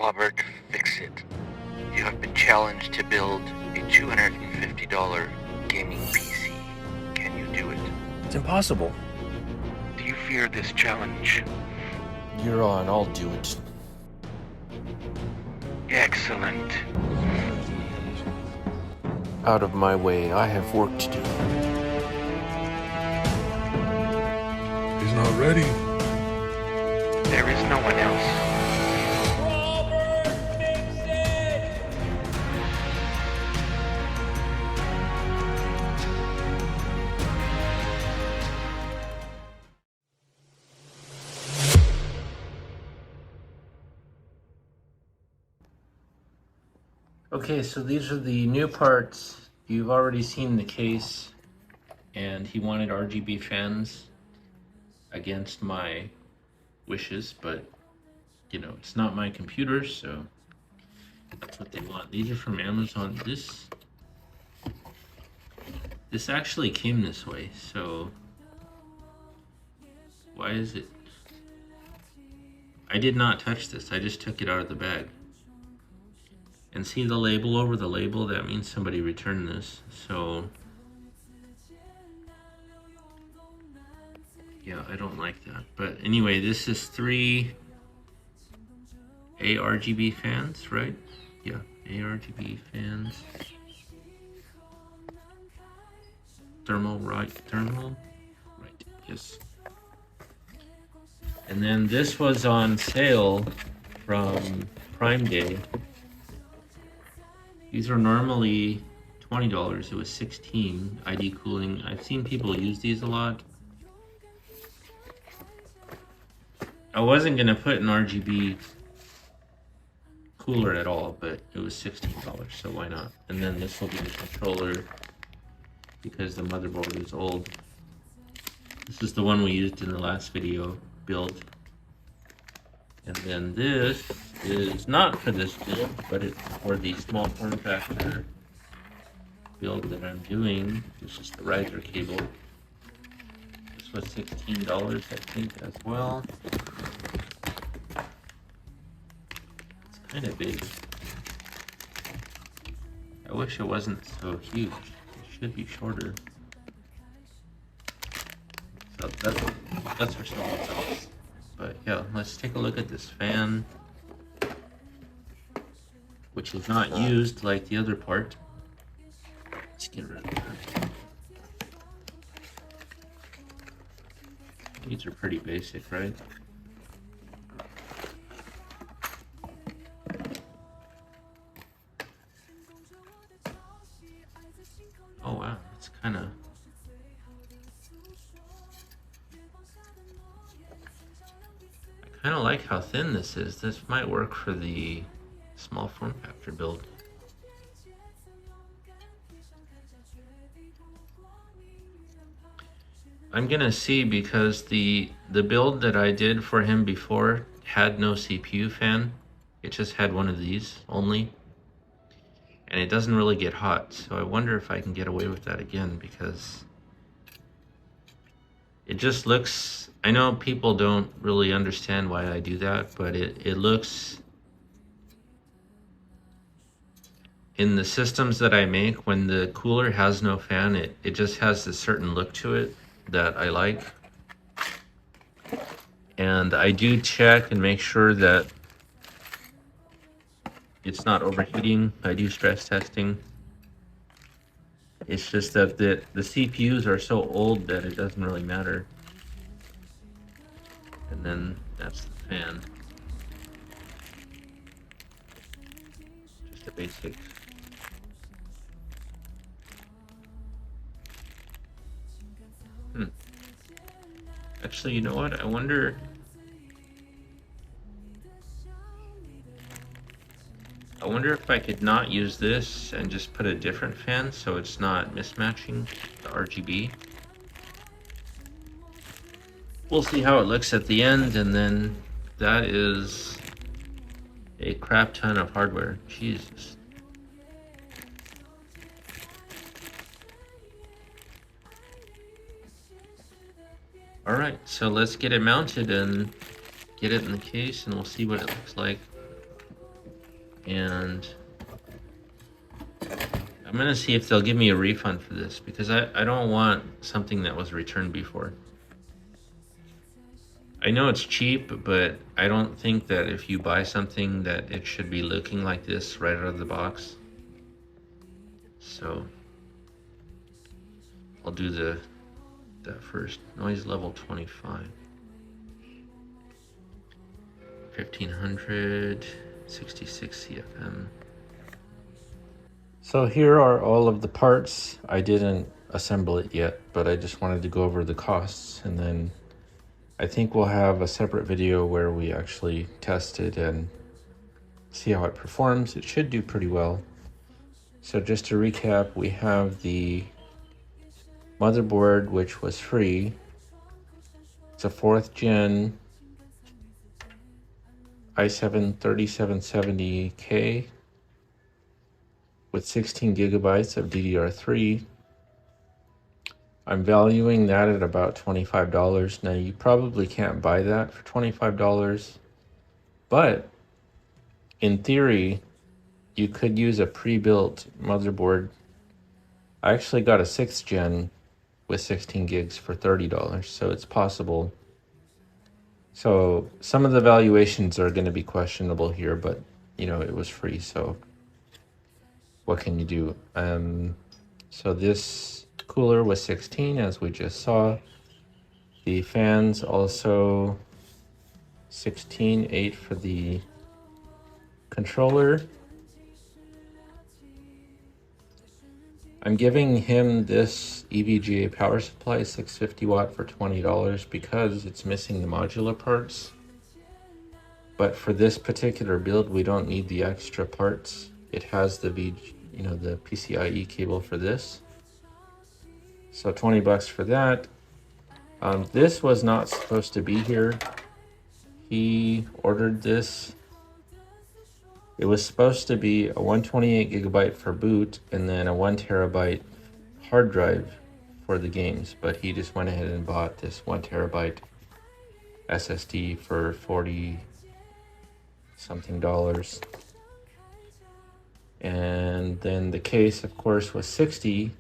Robert, fix it. You have been challenged to build a $250 gaming PC. Can you do it? It's impossible. Do you fear this challenge? You're on, I'll do it. Excellent. Out of my way, I have work to do. He's not ready. There is no one else. Robert, fix it! Okay, so these are the new parts. You've already seen the case, and he wanted RGB fans against my wishes, but you know, it's not my computer, so that's what they want. These are from Amazon. This actually came this way, so why is it? I did not touch this, I just took it out of the bag. And see the label over the label? That means somebody returned this. So yeah, I don't like that. But anyway, this is 3 ARGB fans, right? Yeah, ARGB fans. Thermal, right? Thermal? Right, yes. And then this was on sale from Prime Day. These are normally $20, it was $16, ID cooling. I've seen people use these a lot. I wasn't gonna put an RGB cooler at all, but it was $16, so why not? And then this will be the controller because the motherboard is old. This is the one we used in the last video build. And then this is not for this build, but it's for the small form factor build that I'm doing. This is the riser cable. This was $16, I think, as well. It's kind of big. I wish it wasn't so huge. It should be shorter. So that's for someone else. But yeah, let's take a look at this fan, which is not used like the other part. Let's get rid of that. These are pretty basic, right? Oh wow, it's kind of... I kind of like how thin this is. This might work for the small form factor build. I'm gonna see because the build that I did for him before had no CPU fan. It just had one of these only. And it doesn't really get hot. So I wonder if I can get away with that again because it just looks... I know people don't really understand why I do that, but it looks... In the systems that I make, when the cooler has no fan, it just has a certain look to it that I like. And I do check and make sure that it's not overheating. I do stress testing. It's just that the CPUs are so old that it doesn't really matter. And then that's the fan. Just a basic. Actually, you know what? I wonder if I could not use this and just put a different fan so it's not mismatching the RGB. We'll see how it looks at the end, and then that is a crap ton of hardware. Jesus. Alright, so let's get it mounted and get it in the case and we'll see what it looks like. and I'm gonna see if they'll give me a refund for this, because I don't want something that was returned before. I know it's cheap, but I don't think that if you buy something that it should be looking like this right out of the box. So I'll do that first. Noise level 25. 1500, 66 CFM. So here are all of the parts. I didn't assemble it yet, but I just wanted to go over the costs, and then I think we'll have a separate video where we actually test it and see how it performs. It should do pretty well. So just to recap, we have the motherboard, which was free. It's a 4th gen i7 3770K with 16 gigabytes of DDR3. I'm valuing that at about $25. Now, you probably can't buy that for $25, but in theory, you could use a pre-built motherboard. I actually got a 6th gen with 16 gigs for $30, so it's possible. So some of the valuations are going to be questionable here, but you know, it was free, so what can you do? So this cooler was 16, as we just saw. The fans also 16, 8 for the controller. I'm giving him this EVGA power supply, 650 watt, for $20 because it's missing the modular parts. But for this particular build, we don't need the extra parts. It has the the PCIe cable for this. So 20 bucks for that. This was not supposed to be here. He ordered this. It was supposed to be a 128 gigabyte for boot and then a 1 terabyte hard drive for the games, but he just went ahead and bought this 1 terabyte SSD for 40 something dollars. And then the case, of course, was 60.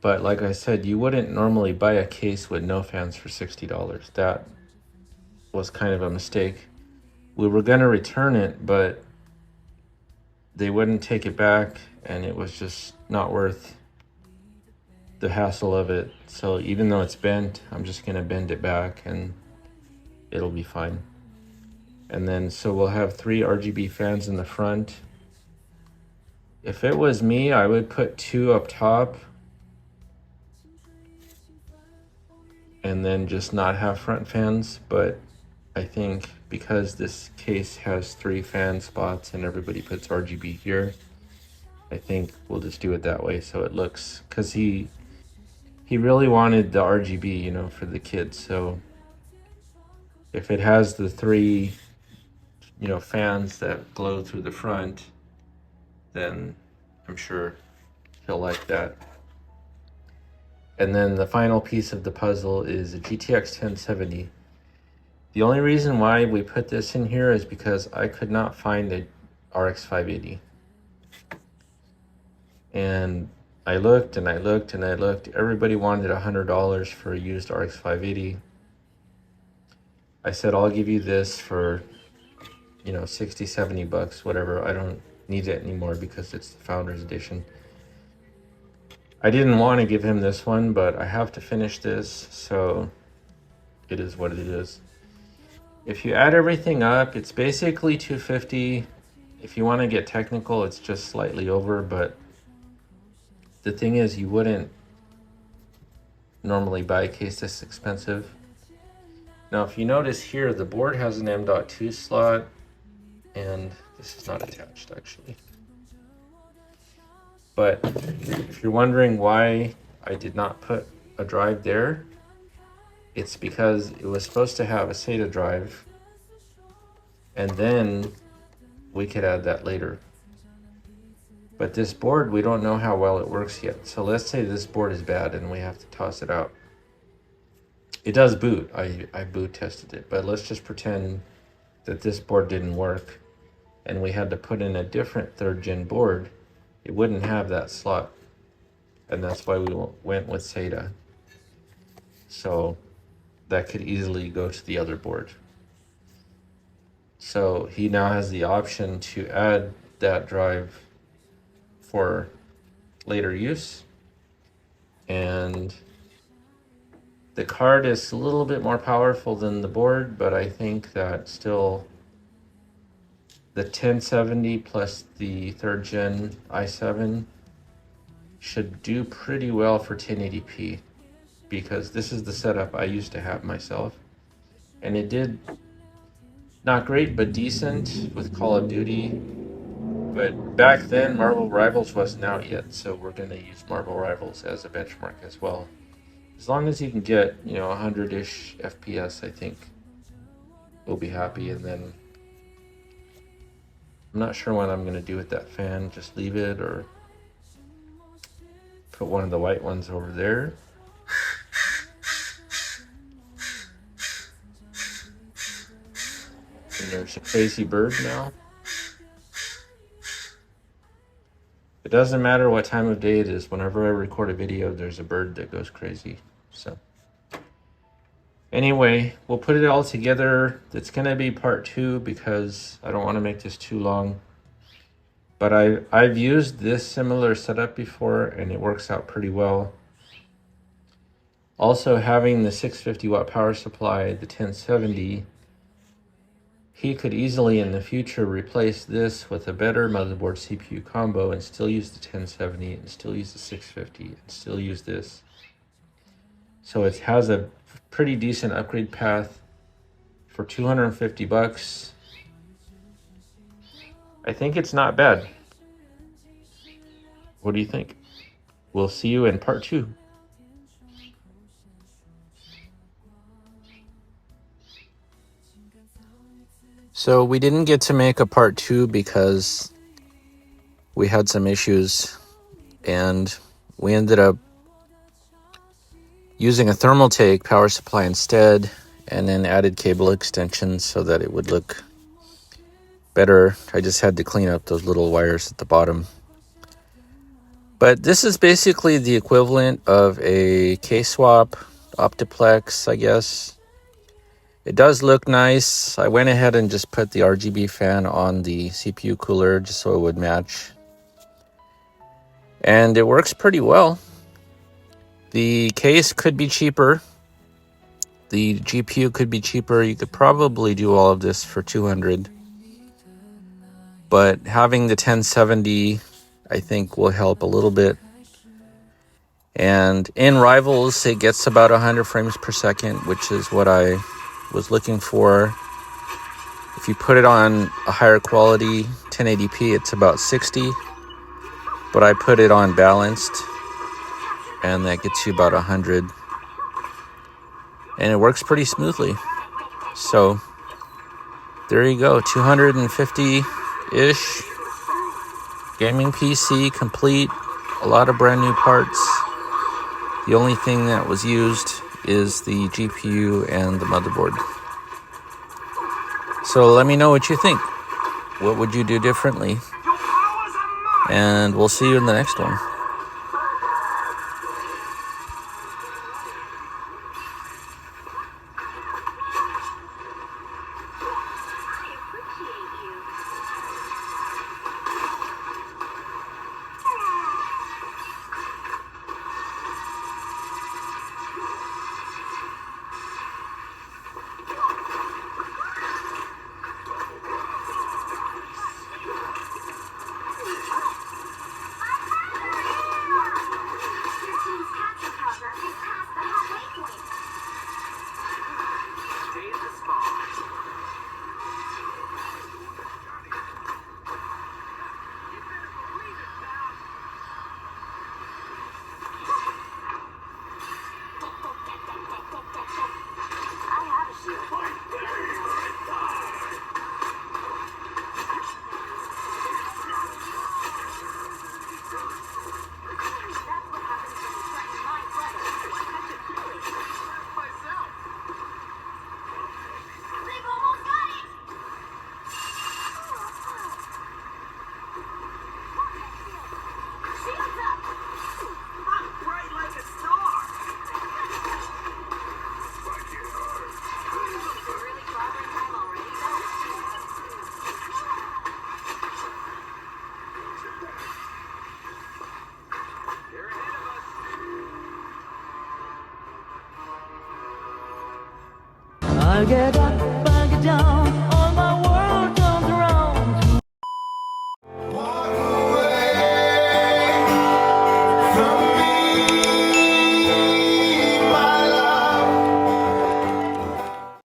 But like I said, you wouldn't normally buy a case with no fans for $60. That was kind of a mistake. We were going to return it, but they wouldn't take it back, and it was just not worth the hassle of it. So even though it's bent, I'm just going to bend it back and it'll be fine. And then, so we'll have 3 RGB fans in the front. If it was me, I would put 2 up top and then just not have front fans. But I think because this case has 3 fan spots and everybody puts RGB here, I think we'll just do it that way so it looks, because he really wanted the RGB, you know, for the kids. So if it has the 3, you know, fans that glow through the front, then I'm sure he'll like that. And then the final piece of the puzzle is a GTX 1070. The only reason why we put this in here is because I could not find a RX 580. And I looked and I looked and I looked. Everybody wanted $100 for a used RX 580. I said, I'll give you this for, you know, 60, 70 bucks, whatever. I don't need it anymore because it's the Founders Edition. I didn't want to give him this one, but I have to finish this, so it is what it is. If you add everything up, it's basically $250. If you want to get technical, it's just slightly over, but the thing is, you wouldn't normally buy a case this expensive. Now, if you notice here, the board has an M.2 slot, and this is not attached, actually. But if you're wondering why I did not put a drive there, it's because it was supposed to have a SATA drive, and then we could add that later. But this board, we don't know how well it works yet. So let's say this board is bad and we have to toss it out. It does boot. I boot tested it, but let's just pretend that this board didn't work. and we had to put in a different 3rd gen board, it wouldn't have that slot. And that's why we went with SATA. So that could easily go to the other board. So he now has the option to add that drive for later use. And the card is a little bit more powerful than the board, but I think that still the 1070 plus the 3rd gen i7 should do pretty well for 1080p, because this is the setup I used to have myself, and it did not great but decent with Call of Duty. But back then Marvel Rivals wasn't out yet, so we're going to use Marvel Rivals as a benchmark as well. As long as you can get, you know, 100-ish FPS, I think we'll be happy. And then I'm not sure what I'm going to do with that fan. Just leave it or put one of the white ones over there. And there's a crazy bird now. It doesn't matter what time of day it is. Whenever I record a video, there's a bird that goes crazy. So anyway, we'll put it all together. It's going to be part 2 because I don't want to make this too long. But I've used this similar setup before and it works out pretty well. Also, having the 650 watt power supply, the 1070, he could easily in the future replace this with a better motherboard CPU combo and still use the 1070 and still use the 650 and still use this. So it has a pretty decent upgrade path for 250 bucks. I think it's not bad. What do you think? We'll see you in part 2. So we didn't get to make a part 2 because we had some issues, and we ended up using a Thermaltake power supply instead, and then added cable extensions so that it would look better. I just had to clean up those little wires at the bottom. But this is basically the equivalent of a K-swap Optiplex, I guess. It does look nice. I went ahead and just put the RGB fan on the CPU cooler just so it would match. And it works pretty well. The case could be cheaper. The GPU could be cheaper. You could probably do all of this for $200. But having the 1070, I think, will help a little bit. And in Rivals, it gets about 100 frames per second, which is what I was looking for. If you put it on a higher quality 1080p, it's about 60. But I put it on balanced, and that gets you about 100. And it works pretty smoothly. So there you go, 250-ish gaming PC complete. A lot of brand new parts. The only thing that was used is the GPU and the motherboard. So let me know what you think. What would you do differently? And we'll see you in the next one. get up